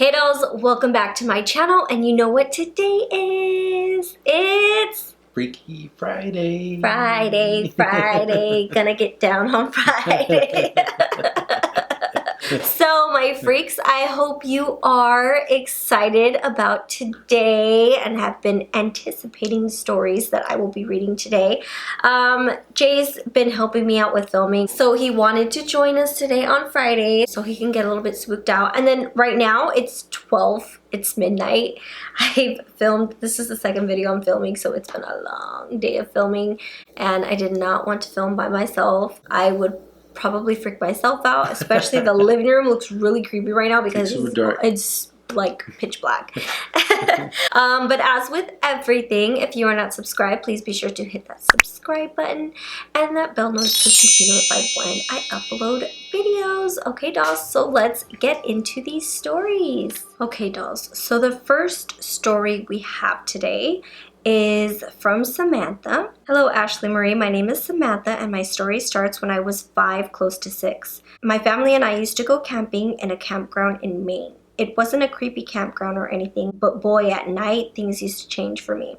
Hey dolls, welcome back to my channel, and you know what today is? It's Freaky Friday. Friday. Gonna get down on Friday. So my freaks, I hope you are excited about today and have been anticipating stories that I will be reading today. Jay's been helping me out with filming, so he wanted to join us today on Friday so he can get a little bit spooked out. And then right now it's 12, it's midnight. I've filmed, this is the second video I'm filming, so it's been a long day of filming and I did not want to film by myself. I would probably freak myself out, especially the living room looks really creepy right now because it's like pitch black. But as with everything, if you are not subscribed, please be sure to hit that subscribe button and that bell notification to be notified when I upload videos. Okay dolls, so let's get into these stories. Okay dolls, so the first story we have today is from Samantha. Hello Ashley Marie, my name is Samantha and my story starts when I was 5, close to 6. My family and I used to go camping in a campground in Maine. It wasn't a creepy campground or anything, but boy, at night things used to change for me.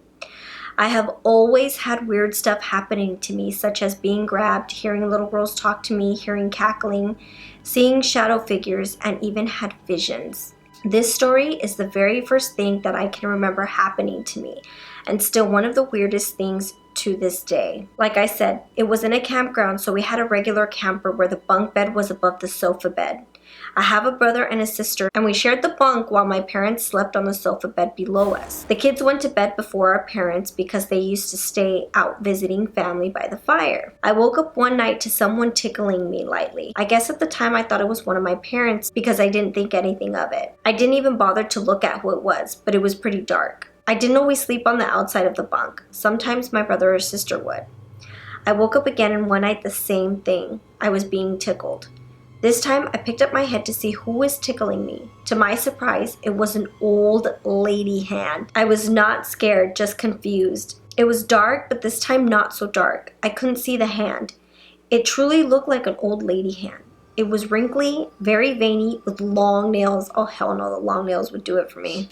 I have always had weird stuff happening to me, such as being grabbed, hearing little girls talk to me, hearing cackling, seeing shadow figures, and even had visions. This story is the very first thing that I can remember happening to me, and still one of the weirdest things to this day. Like I said, it was in a campground, so we had a regular camper where the bunk bed was above the sofa bed. I have a brother and a sister, and we shared the bunk while my parents slept on the sofa bed below us. The kids went to bed before our parents because they used to stay out visiting family by the fire. I woke up one night to someone tickling me lightly. I guess at the time I thought it was one of my parents because I didn't think anything of it. I didn't even bother to look at who it was, but it was pretty dark. I didn't always sleep on the outside of the bunk. Sometimes my brother or sister would. I woke up again and one night the same thing. I was being tickled. This time I picked up my head to see who was tickling me. To my surprise, it was an old lady hand. I was not scared, just confused. It was dark, but this time not so dark. I couldn't see the hand. It truly looked like an old lady hand. It was wrinkly, very veiny, with long nails. Oh hell no, the long nails would do it for me.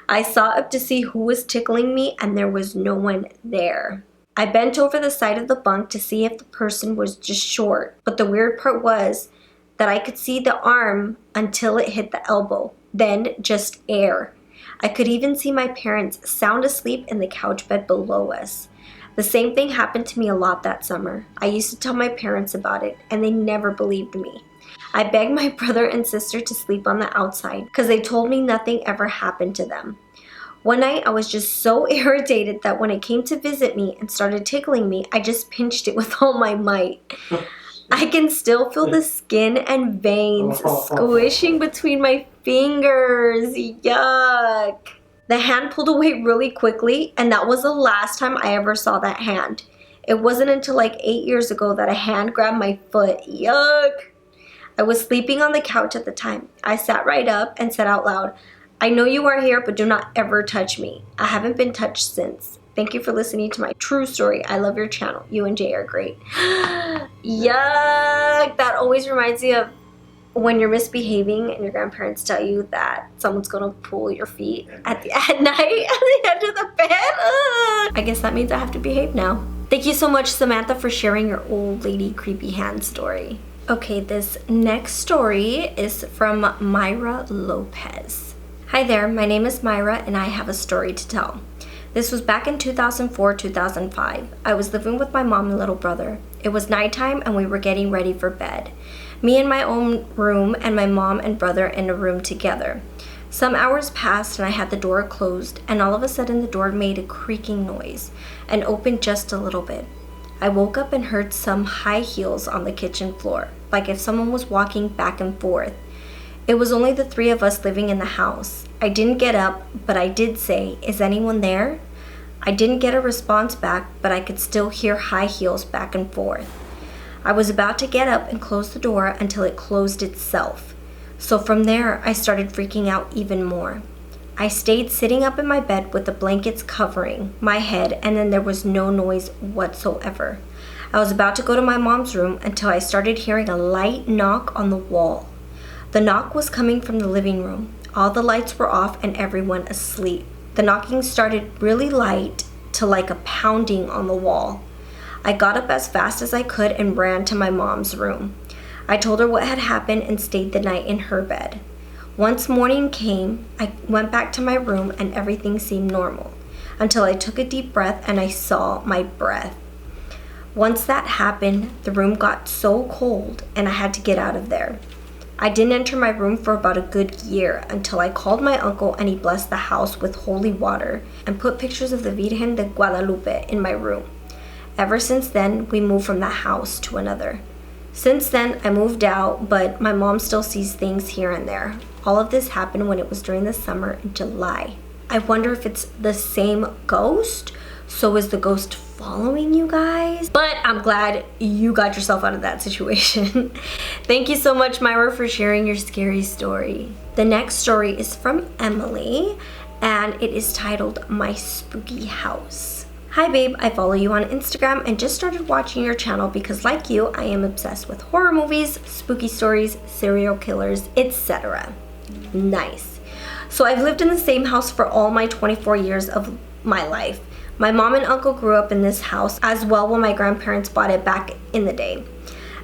I saw up to see who was tickling me and there was no one there. I bent over the side of the bunk to see if the person was just short, but the weird part was that I could see the arm until it hit the elbow, then just air. I could even see my parents sound asleep in the couch bed below us. The same thing happened to me a lot that summer. I used to tell my parents about it and they never believed me. I begged my brother and sister to sleep on the outside because they told me nothing ever happened to them. One night I was just so irritated that when it came to visit me and started tickling me, I just pinched it with all my might. I can still feel the skin and veins squishing between my fingers. Yuck. The hand pulled away really quickly, and that was the last time I ever saw that hand. It wasn't until like 8 years ago that a hand grabbed my foot. Yuck. I was sleeping on the couch at the time. I sat right up and said out loud, I know you are here, but do not ever touch me. I haven't been touched since. Thank you for listening to my true story. I love your channel. You and Jay are great. Yuck! That always reminds me of when you're misbehaving and your grandparents tell you that someone's gonna pull your feet at night at the end of the bed. I guess that means I have to behave now. Thank you so much, Samantha, for sharing your old lady creepy hand story. Okay, this next story is from Myra Lopez. Hi there, my name is Myra and I have a story to tell. This was back in 2004-2005. I was living with my mom and little brother. It was nighttime and we were getting ready for bed. Me in my own room and my mom and brother in a room together. Some hours passed and I had the door closed and all of a sudden the door made a creaking noise and opened just a little bit. I woke up and heard some high heels on the kitchen floor, like if someone was walking back and forth. It was only the 3 of us living in the house. I didn't get up, but I did say, "Is anyone there?" I didn't get a response back, but I could still hear high heels back and forth. I was about to get up and close the door until it closed itself. So from there, I started freaking out even more. I stayed sitting up in my bed with the blankets covering my head, and then there was no noise whatsoever. I was about to go to my mom's room until I started hearing a light knock on the wall. The knock was coming from the living room. All the lights were off and everyone asleep. The knocking started really light to like a pounding on the wall. I got up as fast as I could and ran to my mom's room. I told her what had happened and stayed the night in her bed. Once morning came, I went back to my room and everything seemed normal until I took a deep breath and I saw my breath. Once that happened, the room got so cold and I had to get out of there. I didn't enter my room for about a good year until I called my uncle and he blessed the house with holy water and put pictures of the Virgen de Guadalupe in my room. Ever since then, we moved from that house to another. Since then, I moved out, but my mom still sees things here and there. All of this happened when it was during the summer in July. I wonder if it's the same ghost. So is the ghost following you guys? But I'm glad you got yourself out of that situation. Thank you so much, Myra, for sharing your scary story. The next story is from Emily, and it is titled My Spooky House. Hi babe, I follow you on Instagram and just started watching your channel because like you, I am obsessed with horror movies, spooky stories, serial killers, etc. Nice. So I've lived in the same house for all my 24 years of my life. My mom and uncle grew up in this house as well when my grandparents bought it back in the day.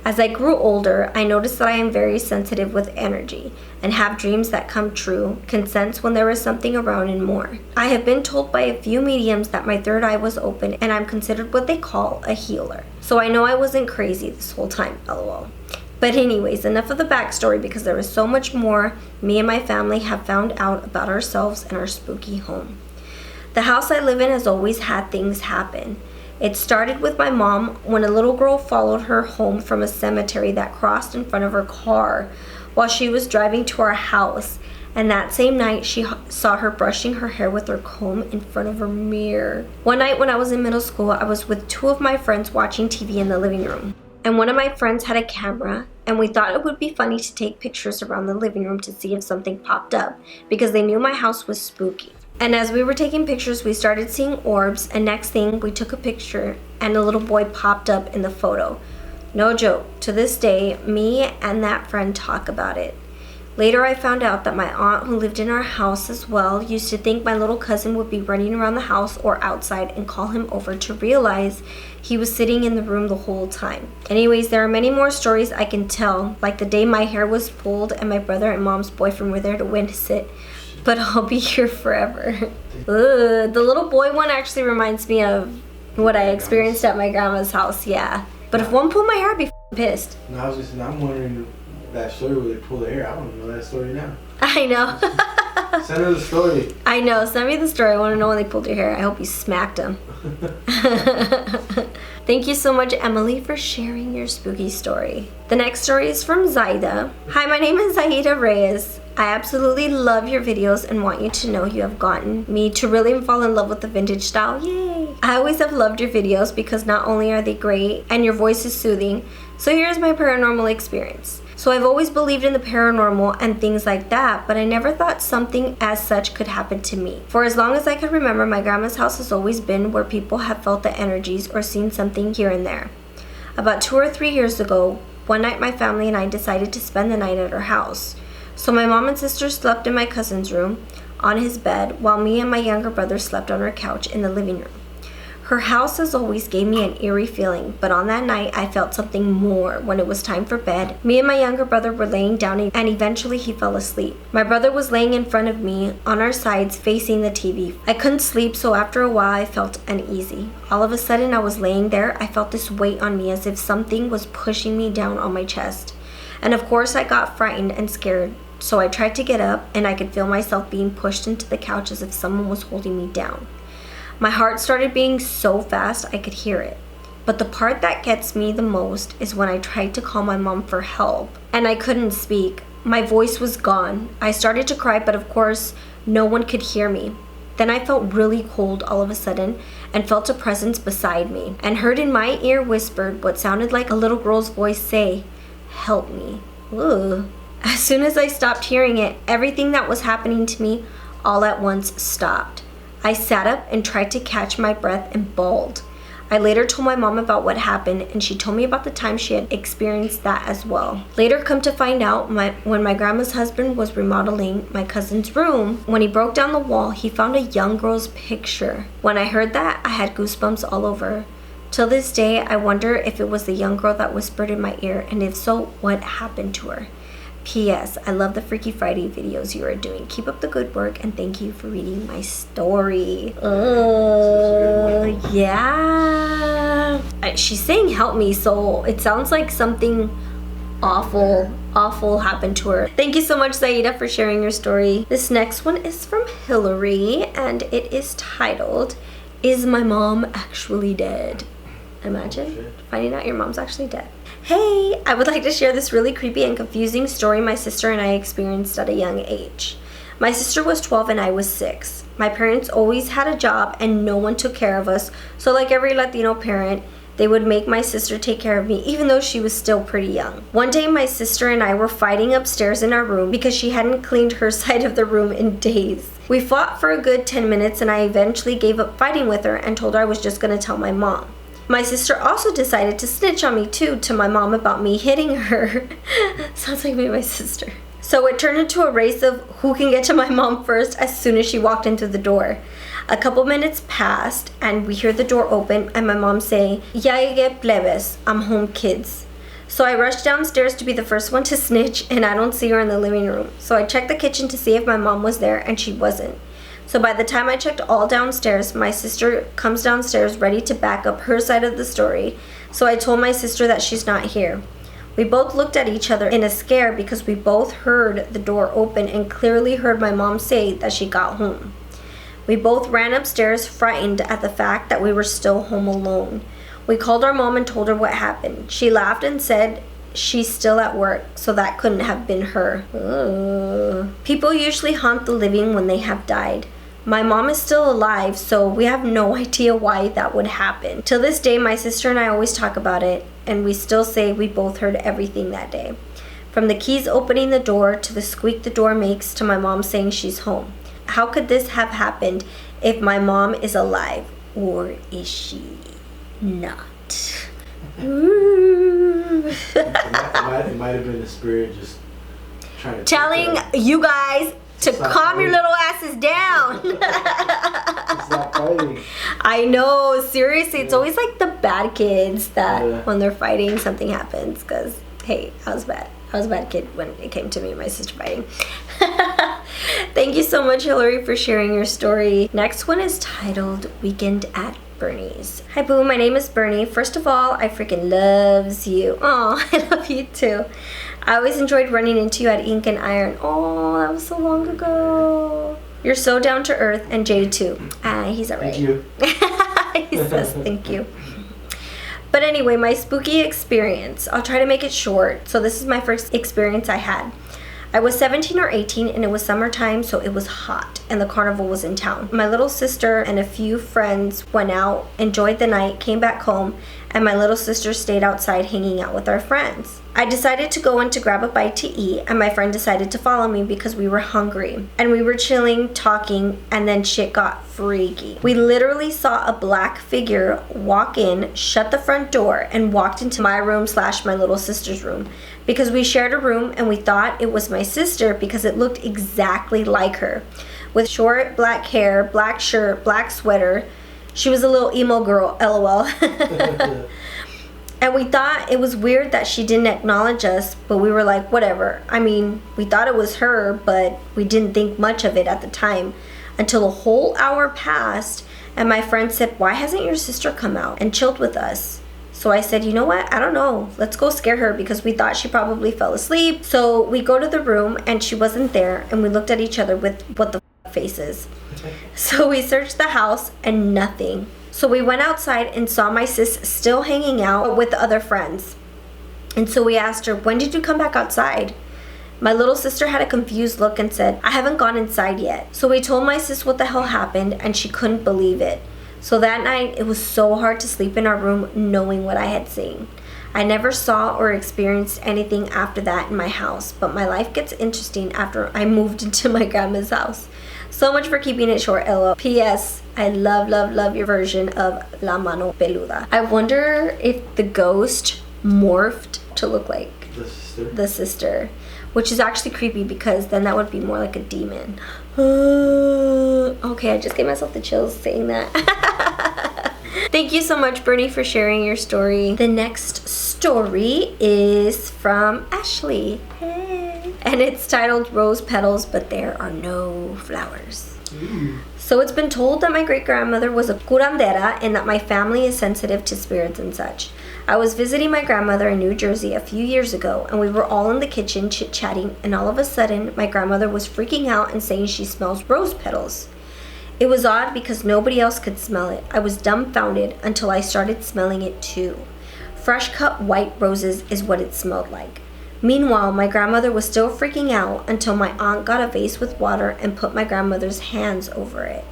As I grew older, I noticed that I am very sensitive with energy and have dreams that come true, can sense when there is something around and more. I have been told by a few mediums that my third eye was open and I'm considered what they call a healer. So I know I wasn't crazy this whole time, lol. But anyways, enough of the backstory because there is so much more me and my family have found out about ourselves and our spooky home. The house I live in has always had things happen. It started with my mom when a little girl followed her home from a cemetery that crossed in front of her car while she was driving to our house. And that same night, she saw her brushing her hair with her comb in front of her mirror. One night when I was in middle school, I was with two of my friends watching TV in the living room. And one of my friends had a camera, and we thought it would be funny to take pictures around the living room to see if something popped up because they knew my house was spooky. And as we were taking pictures, we started seeing orbs, and next thing, we took a picture, and a little boy popped up in the photo. No joke, to this day, me and that friend talk about it. Later, I found out that my aunt, who lived in our house as well, used to think my little cousin would be running around the house or outside and call him over to realize he was sitting in the room the whole time. Anyways, there are many more stories I can tell, like the day my hair was pulled and my brother and mom's boyfriend were there to witness it. But I'll be here forever. Ugh, the little boy one actually reminds me of what I experienced at my grandma's house, yeah. But if one pulled my hair, I'd be pissed. No, I was just, I'm wondering that story where they pull the hair. I want to know that story now. I know. Send her the story. I know, send me the story. I want to know when they pulled your hair. I hope you smacked them. Thank you so much, Emily, for sharing your spooky story. The next story is from Zaida. Hi, my name is Zaida Reyes. I absolutely love your videos and want you to know you have gotten me to really fall in love with the vintage style. Yay! I always have loved your videos because not only are they great and your voice is soothing, so here's my paranormal experience. So I've always believed in the paranormal and things like that, but I never thought something as such could happen to me. For as long as I can remember, my grandma's house has always been where people have felt the energies or seen something here and there. About 2 or 3 years ago, one night my family and I decided to spend the night at her house. So my mom and sister slept in my cousin's room on his bed while me and my younger brother slept on our couch in the living room. Her house has always gave me an eerie feeling, but on that night I felt something more. When it was time for bed, me and my younger brother were laying down and eventually he fell asleep. My brother was laying in front of me on our sides facing the TV. I couldn't sleep, so after a while I felt uneasy. All of a sudden I was laying there, I felt this weight on me as if something was pushing me down on my chest. And of course I got frightened and scared. So I tried to get up and I could feel myself being pushed into the couch as if someone was holding me down. My heart started beating so fast I could hear it. But the part that gets me the most is when I tried to call my mom for help and I couldn't speak. My voice was gone. I started to cry, but of course no one could hear me. Then I felt really cold all of a sudden and felt a presence beside me and heard in my ear whispered what sounded like a little girl's voice say, "Help me." Ugh. As soon as I stopped hearing it, everything that was happening to me all at once stopped. I sat up and tried to catch my breath and bawled. I later told my mom about what happened, and she told me about the time she had experienced that as well. Later, come to find out, when my grandma's husband was remodeling my cousin's room, when he broke down the wall, he found a young girl's picture. When I heard that, I had goosebumps all over. Till this day, I wonder if it was the young girl that whispered in my ear, and if so, what happened to her. P.S. I love the Freaky Friday videos you are doing. Keep up the good work, and thank you for reading my story. Yeah. She's saying help me, so it sounds like something awful happened to her. Thank you so much, Zaida, for sharing your story. This next one is from Hillary, and it is titled, Is My Mom Actually Dead? Imagine finding out your mom's actually dead. Hey, I would like to share this really creepy and confusing story my sister and I experienced at a young age. My sister was 12 and I was 6. My parents always had a job and no one took care of us, so like every Latino parent, they would make my sister take care of me even though she was still pretty young. One day my sister and I were fighting upstairs in our room because she hadn't cleaned her side of the room in days. We fought for a good 10 minutes and I eventually gave up fighting with her and told her I was just going to tell my mom. My sister also decided to snitch on me too to my mom about me hitting her. Sounds like me and my sister. So it turned into a race of who can get to my mom first as soon as she walked into the door. A couple minutes passed and we hear the door open and my mom saying, "Ya llegué, plebes, I'm home, kids." So I rushed downstairs to be the first one to snitch and I don't see her in the living room. So I checked the kitchen to see if my mom was there and she wasn't. So by the time I checked all downstairs, my sister comes downstairs ready to back up her side of the story. So I told my sister that she's not here. We both looked at each other in a scare because we both heard the door open and clearly heard my mom say that she got home. We both ran upstairs frightened at the fact that we were still home alone. We called our mom and told her what happened. She laughed and said she's still at work, so that couldn't have been her. Ugh. People usually haunt the living when they have died. My mom is still alive, so we have no idea why that would happen. Till this day, my sister and I always talk about it, and we still say we both heard everything that day. From the keys opening the door to the squeak the door makes to my mom saying she's home. How could this have happened if my mom is alive? Or is she not? It might have been the spirit just trying to telling you guys to calm your little asses down. It's not fighting. I know, seriously, it's always like the bad kids that when they're fighting, something happens. Because, hey, I was bad. I was a bad kid when it came to me and my sister fighting. Thank you so much, Hillary, for sharing your story. Next one is titled Weekend at Bernie's. Hi, Boo. My name is Bernie. First of all, I freaking loves you. Oh, I love you too. I always enjoyed running into you at Ink and Iron. Oh, that was so long ago. You're so down to earth, and Jade too. He's alright. Thank you. He says thank you. But anyway, my spooky experience. I'll try to make it short. So this is my first experience I had. I was 17 or 18 and it was summertime, so it was hot and the carnival was in town. My little sister and a few friends went out, enjoyed the night, came back home, and my little sister stayed outside hanging out with our friends. I decided to go in to grab a bite to eat, and my friend decided to follow me because we were hungry. And we were chilling, talking, and then shit got freaky. We literally saw a black figure walk in, shut the front door, and walked into my room / my little sister's room. Because we shared a room and we thought it was my sister because it looked exactly like her. With short black hair, black shirt, black sweater. She was a little emo girl, LOL. And we thought it was weird that she didn't acknowledge us, but we were like, whatever. I mean, we thought it was her, but we didn't think much of it at the time. Until a whole hour passed and my friend said, why hasn't your sister come out and chilled with us? So I said, you know what? I don't know. Let's go scare her because we thought she probably fell asleep. So we go to the room and she wasn't there and we looked at each other with what the faces. So we searched the house and nothing. So we went outside and saw my sis still hanging out with the other friends. And so we asked her, when did you come back outside? My little sister had a confused look and said, I haven't gone inside yet. So we told my sis what the hell happened and she couldn't believe it. So that night, it was so hard to sleep in our room knowing what I had seen. I never saw or experienced anything after that in my house, but my life gets interesting after I moved into my grandma's house. So much for keeping it short, LO. P.S. I love, love, love your version of La Mano Peluda. I wonder if the ghost morphed to look like the sister, which is actually creepy because then that would be more like a demon. Okay, I just gave myself the chills saying that. Thank you so much, Bernie, for sharing your story. The next story is from Ashley. Hey. And it's titled Rose Petals, but there are no flowers. So it's been told that my great-grandmother was a curandera and that my family is sensitive to spirits and such. I was visiting my grandmother in New Jersey a few years ago, and we were all in the kitchen chit-chatting, and all of a sudden, my grandmother was freaking out and saying she smells rose petals. It was odd because nobody else could smell it. I was dumbfounded until I started smelling it too. Fresh-cut white roses is what it smelled like. Meanwhile, my grandmother was still freaking out until my aunt got a vase with water and put my grandmother's hands over it.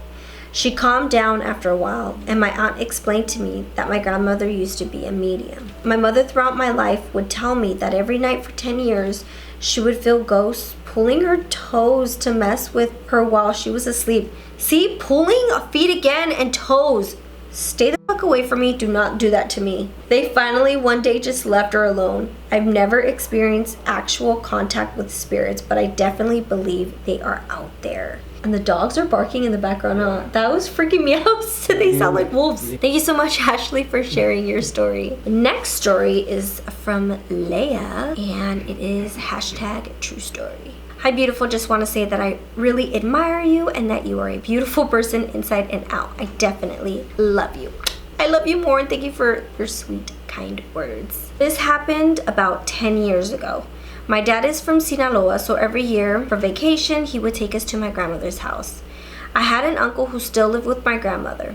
She calmed down after a while, and my aunt explained to me that my grandmother used to be a medium. My mother throughout my life would tell me that every night for 10 years, she would feel ghosts pulling her toes to mess with her while she was asleep. See, pulling feet again and toes. Stay the fuck away from me. Do not do that to me. They finally one day just left her alone. I've never experienced actual contact with spirits, but I definitely believe they are out there. And the dogs are barking in the background. Huh? That was freaking me out. They sound like wolves. Thank you so much, Ashley, for sharing your story. The next story is from Leah, and it is #TrueStory. Hi, beautiful. Just want to say that I really admire you and that you are a beautiful person inside and out. I definitely love you. I love you more, and thank you for your sweet, kind words. This happened about 10 years ago. My dad is from Sinaloa, so every year for vacation, he would take us to my grandmother's house. I had an uncle who still lived with my grandmother.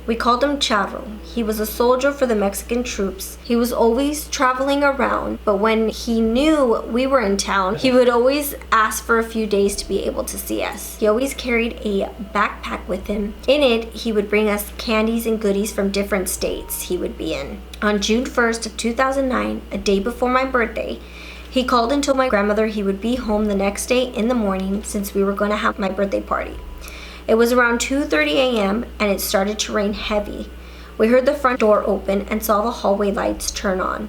We called him Charro. He was a soldier for the Mexican troops. He was always traveling around, but when he knew we were in town, he would always ask for a few days to be able to see us. He always carried a backpack with him. In it, he would bring us candies and goodies from different states he would be in. On June 1st of 2009, a day before my birthday, he called and told my grandmother he would be home the next day in the morning since we were going to have my birthday party. It was around 2:30 a.m. and it started to rain heavy. We heard the front door open and saw the hallway lights turn on.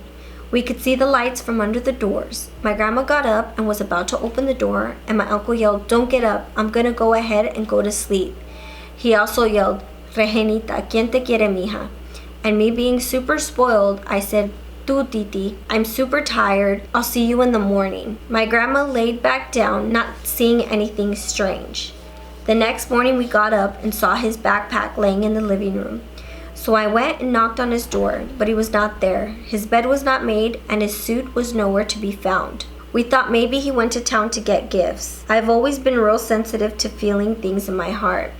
We could see the lights from under the doors. My grandma got up and was about to open the door, and my uncle yelled, "Don't get up, I'm gonna go ahead and go to sleep." He also yelled, "Regenita, ¿quién te quiere, mija?" And me being super spoiled, I said, "Tu, titi, I'm super tired, I'll see you in the morning." My grandma laid back down, not seeing anything strange. The next morning we got up and saw his backpack laying in the living room. So I went and knocked on his door, but he was not there. His bed was not made and his suit was nowhere to be found. We thought maybe he went to town to get gifts. I've always been real sensitive to feeling things in my heart.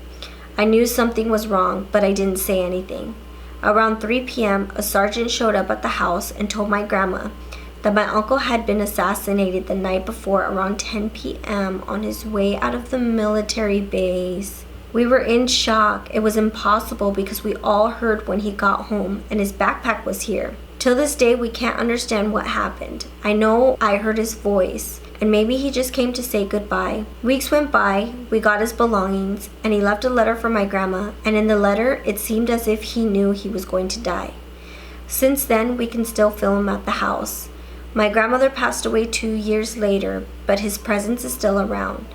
I knew something was wrong, but I didn't say anything. Around 3 p.m., a sergeant showed up at the house and told my grandma that my uncle had been assassinated the night before around 10 p.m. on his way out of the military base. We were in shock. It was impossible because we all heard when he got home and his backpack was here. Till this day, we can't understand what happened. I know I heard his voice, and maybe he just came to say goodbye. Weeks went by, we got his belongings, and he left a letter for my grandma, and in the letter, it seemed as if he knew he was going to die. Since then, we can still feel him at the house. My grandmother passed away 2 years later, but his presence is still around.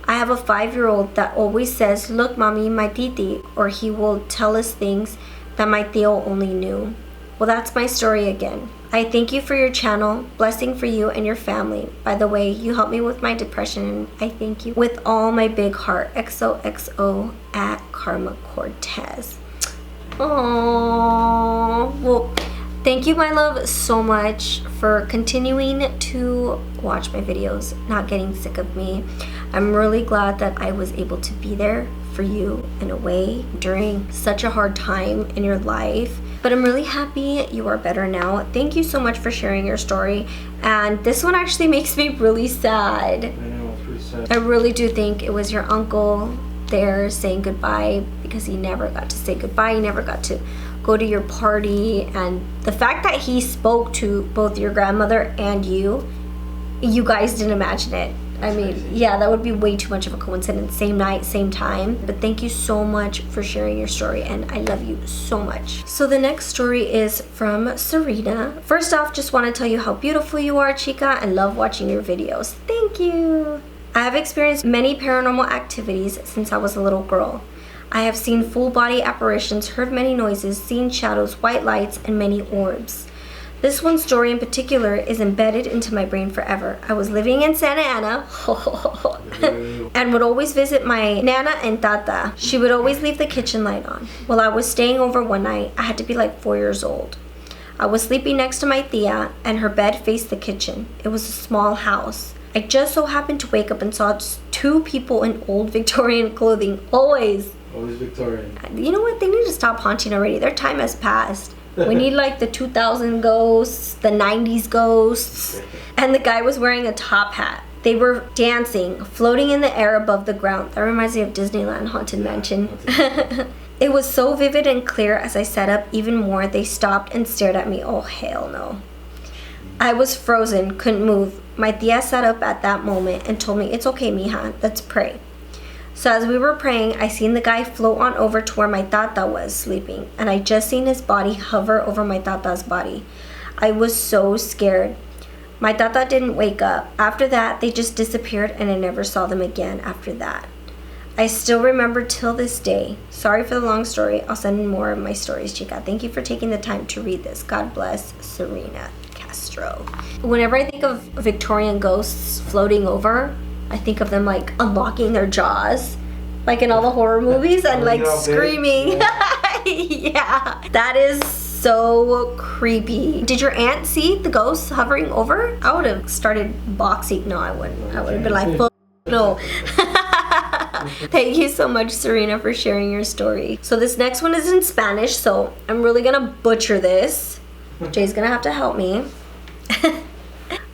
I have a 5-year-old that always says, "Look, mommy, my titi," or he will tell us things that my tío only knew. Well, that's my story again. I thank you for your channel. Blessing for you and your family. By the way, you helped me with my depression, and I thank you with all my big heart. XOXO at Karma Cortez. Aww. Well, thank you, my love, so much for continuing to watch my videos, not getting sick of me. I'm really glad that I was able to be there for you in a way during such a hard time in your life. But I'm really happy you are better now. Thank you so much for sharing your story. And this one actually makes me really sad. I know, it's pretty sad. I really do think it was your uncle there saying goodbye, because he never got to say goodbye. He never got to go to your party. And the fact that he spoke to both your grandmother and you guys didn't imagine it. I mean, yeah, that would be way too much of a coincidence. Same night, same time. But thank you so much for sharing your story, and I love you so much. So the next story is from Serena. First off, just want to tell you how beautiful you are, chica, and love watching your videos. Thank you. I have experienced many paranormal activities since I was a little girl. I have seen full body apparitions, heard many noises, seen shadows, white lights, and many orbs. This one story in particular is embedded into my brain forever. I was living in Santa Ana and would always visit my nana and tata. She would always leave the kitchen light on. While I was staying over one night, I had to be like 4 years old. I was sleeping next to my tia and her bed faced the kitchen. It was a small house. I just so happened to wake up and saw just 2 people in old Victorian clothing. Always Victorian. You know what? They need to stop haunting already. Their time has passed. We need like the 2000 ghosts, the 90s ghosts. And the guy was wearing a top hat. They were dancing, floating in the air above the ground. That reminds me of Disneyland Haunted Mansion. It was so vivid and clear as I sat up even more. They stopped and stared at me. Oh, hell no. I was frozen, couldn't move. My tia sat up at that moment and told me, "It's okay, mija, let's pray." So as we were praying, I seen the guy float on over to where my tata was sleeping, and I just seen his body hover over my tata's body. I was so scared. My tata didn't wake up. After that, they just disappeared, and I never saw them again after that. I still remember till this day. Sorry for the long story. I'll send more of my stories, chica. Thank you for taking the time to read this. God bless, Serena Castro. Whenever I think of Victorian ghosts floating over, I think of them like unlocking their jaws, like in all the horror movies, and like screaming. Yeah, that is so creepy. Did your aunt see the ghosts hovering over? I would have started boxing. No, I wouldn't. I would have been like, fuck no. Thank you so much, Serena, for sharing your story. So this next one is in Spanish, so I'm really gonna butcher this. Jay's gonna have to help me.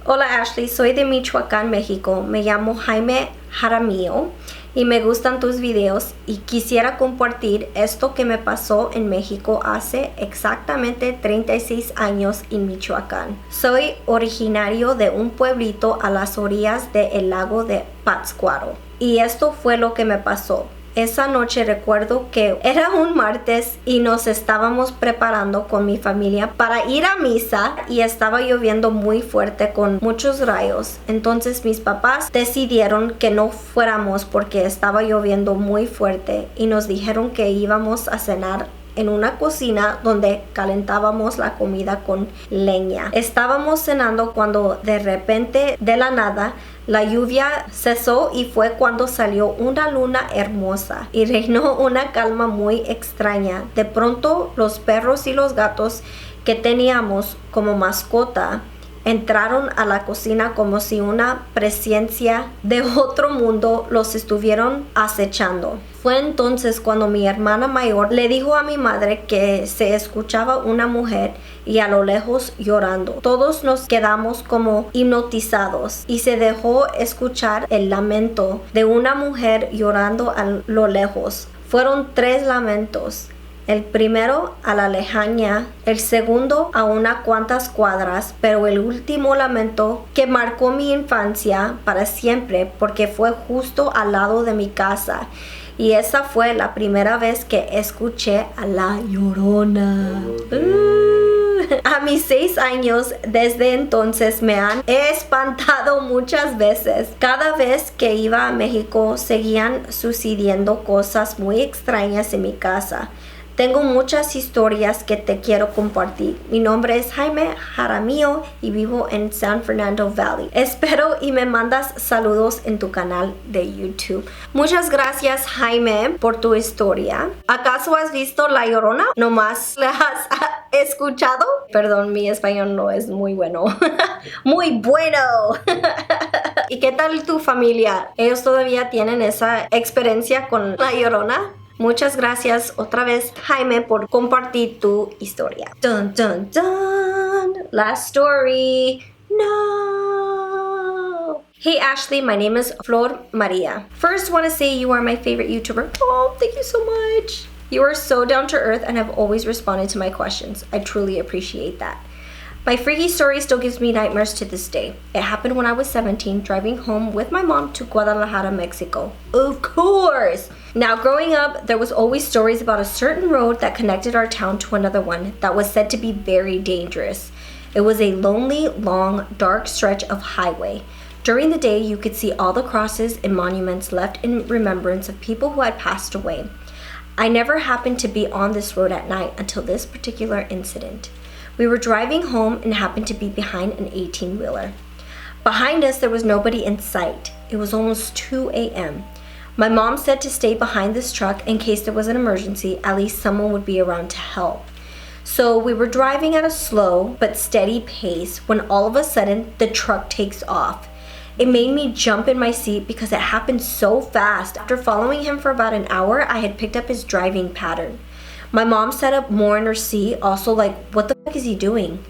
Hola Ashley, soy de Michoacan, México. Me llamo Jaime Jaramillo y me gustan tus videos y quisiera compartir esto que me pasó en México hace exactamente 36 años en Michoacán. Soy originario de un pueblito a las orillas del lago de Patzcuaro y esto fue lo que me pasó. Esa noche recuerdo que era un martes y nos estábamos preparando con mi familia para ir a misa y estaba lloviendo muy fuerte con muchos rayos. Entonces mis papás decidieron que no fuéramos porque estaba lloviendo muy fuerte y nos dijeron que íbamos a cenar en una cocina donde calentábamos la comida con leña. Estábamos cenando cuando de repente, de la nada, la lluvia cesó y fue cuando salió una luna hermosa y reinó una calma muy extraña. De pronto, los perros y los gatos que teníamos como mascota entraron a la cocina como si una presencia de otro mundo los estuvieran acechando. Fue entonces cuando mi hermana mayor le dijo a mi madre que se escuchaba una mujer y a lo lejos llorando. Todos nos quedamos como hipnotizados y se dejó escuchar el lamento de una mujer llorando a lo lejos. Fueron 3 lamentos. El primero a la lejanía, el segundo a unas cuantas cuadras, pero el último lamento que marcó mi infancia para siempre porque fue justo al lado de mi casa. Y esa fue la primera vez que escuché a la Llorona. A mis 6 años, desde entonces me han espantado muchas veces. Cada vez que iba a México seguían sucediendo cosas muy extrañas en mi casa. Tengo muchas historias que te quiero compartir. Mi nombre es Jaime Jaramillo y vivo en San Fernando Valley. Espero y me mandas saludos en tu canal de YouTube. Muchas gracias, Jaime, por tu historia. ¿Acaso has visto La Llorona? ¿Nomás la has escuchado? Perdón, mi español no es muy bueno. ¡Muy bueno! ¿Y qué tal tu familia? ¿Ellos todavía tienen esa experiencia con La Llorona? Muchas gracias otra vez, Jaime, por compartir tu historia. Dun, dun, dun. Last story. No. Hey, Ashley. My name is Flor Maria. First, want to say you are my favorite YouTuber. Oh, thank you so much. You are so down to earth and have always responded to my questions. I truly appreciate that. My freaky story still gives me nightmares to this day. It happened when I was 17, driving home with my mom to Guadalajara, Mexico. Of course! Now, growing up, there was always stories about a certain road that connected our town to another one that was said to be very dangerous. It was a lonely, long, dark stretch of highway. During the day, you could see all the crosses and monuments left in remembrance of people who had passed away. I never happened to be on this road at night until this particular incident. We were driving home and happened to be behind an 18-wheeler. Behind us, there was nobody in sight. It was almost 2 a.m. My mom said to stay behind this truck in case there was an emergency, at least someone would be around to help. So we were driving at a slow but steady pace when all of a sudden the truck takes off. It made me jump in my seat because it happened so fast. After following him for about an hour, I had picked up his driving pattern. My mom sat up more in her seat, also like, what the fuck is he doing?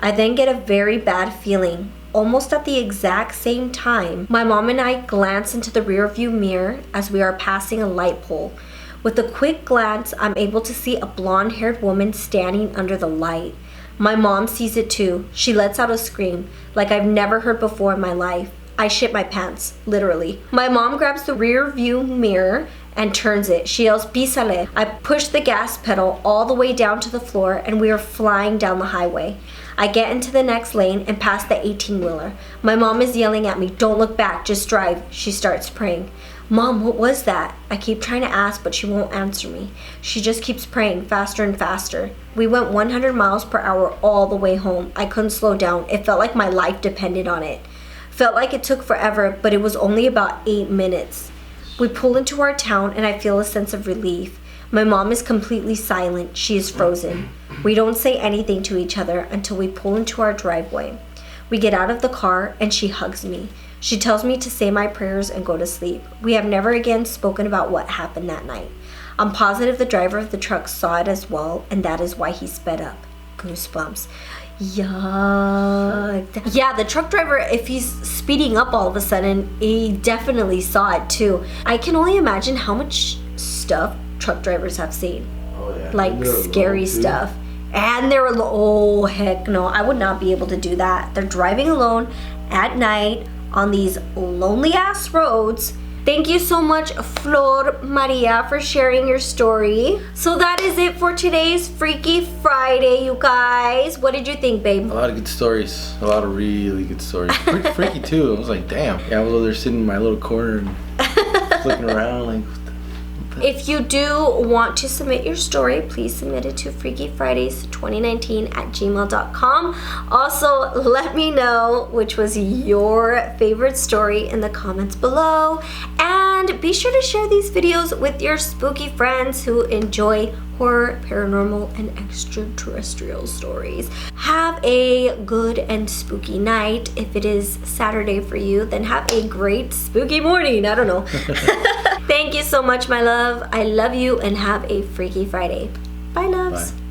I then get a very bad feeling. Almost at the exact same time, my mom and I glance into the rearview mirror as we are passing a light pole. With a quick glance, I'm able to see a blonde-haired woman standing under the light. My mom sees it too. She lets out a scream, like I've never heard before in my life. I shit my pants, literally. My mom grabs the rear view mirror and turns it. She yells, "Písale." I push the gas pedal all the way down to the floor and we are flying down the highway. I get into the next lane and pass the 18-wheeler. My mom is yelling at me, "Don't look back, just drive." She starts praying. "Mom, what was that?" I keep trying to ask, but she won't answer me. She just keeps praying faster and faster. We went 100 miles per hour all the way home. I couldn't slow down. It felt like my life depended on it. Felt like it took forever, but it was only about 8 minutes. We pull into our town and I feel a sense of relief. My mom is completely silent. She is frozen. We don't say anything to each other until we pull into our driveway. We get out of the car and she hugs me. She tells me to say my prayers and go to sleep. We have never again spoken about what happened that night. I'm positive the driver of the truck saw it as well, and that is why he sped up. Goosebumps. Yeah, the truck driver, if he's speeding up all of a sudden, he definitely saw it too. I can only imagine how much stuff truck drivers have seen. Oh, yeah. Like scary stuff. And they're oh heck no, I would not be able to do that. They're driving alone at night on these lonely ass roads. Thank you so much, Flor Maria, for sharing your story. So that is it for today's Freaky Friday, you guys. What did you think, babe? A lot of good stories. A lot of really good stories. Pretty freaky too. I was like, damn. Yeah, I was over there sitting in my little corner and looking around like, if you do want to submit your story, please submit it to freakyfridays2019@gmail.com. Also, let me know which was your favorite story in the comments below. And be sure to share these videos with your spooky friends who enjoy horror, paranormal, and extraterrestrial stories. Have a good and spooky night. If it is Saturday for you, then have a great spooky morning. I don't know. Thank you so much, my love. I love you and have a Freaky Friday. Bye, loves. bye.